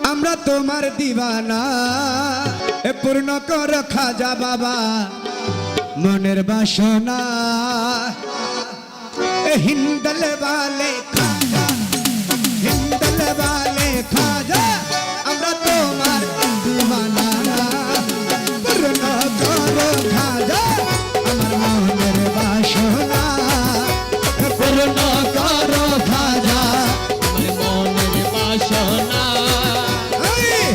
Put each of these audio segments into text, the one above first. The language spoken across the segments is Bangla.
আমরা তোমার দিবানা পূর্ণ কর খাজা বাবা মনের বাসনা হিন্দল বালে খাজা হিন্দল বালে খাজা আমরা তোমার দিবানা পূর্ণ কর খাজা আমার মনের বাসনা পূর্ণ কর খাজা আমার মনের বাসনা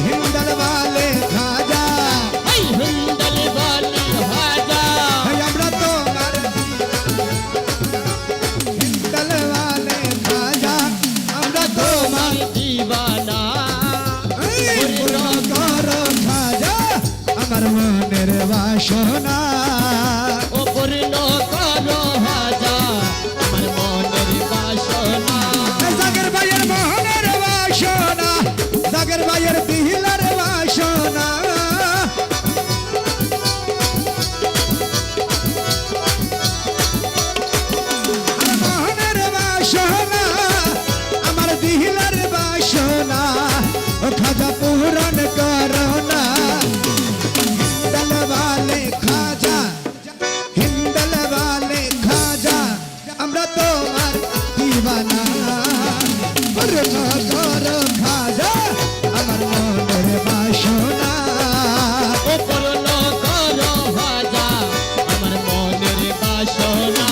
হিন্দল বালে খাজা হিন্দল বালে খাজা আমরা তোমার হিন্দল বালে খাজা আমরা তোমার দিবানা পূর্ণ কর খাজা আমার মনের বাসনা ও পূর্ণ করো খাজা আমার মনের বাসনা জাগের ভাইয়ের মোহনের বাসনা জাগের ভাইয়ের দিলার বাসনা আমার মোহনের বাসনা আমার দিলার বাসনা ও খাজা পুরাণ করোনা হিন্দল বালে খাজা হিন্দল বালে খাজা আমরা তোমার দিবানা পূর্ণ করো খাজা আমার মনের বাসনা ও পূর্ণ করো খাজা আমার মনের বাসনা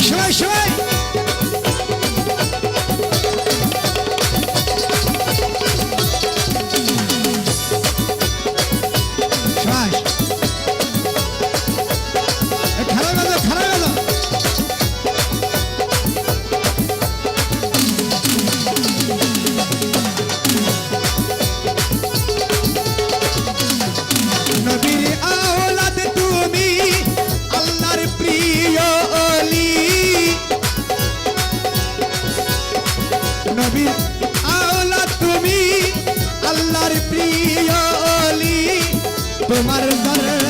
সবাই সবাই সবাই খারাপ গেল খারাপ গেল নবীর আওলাদ তুমি আল্লাহর প্রিয় অলি নবীর আওলাদ তুমি আল্লাহর প্রিয় অলি তোমার দরবারে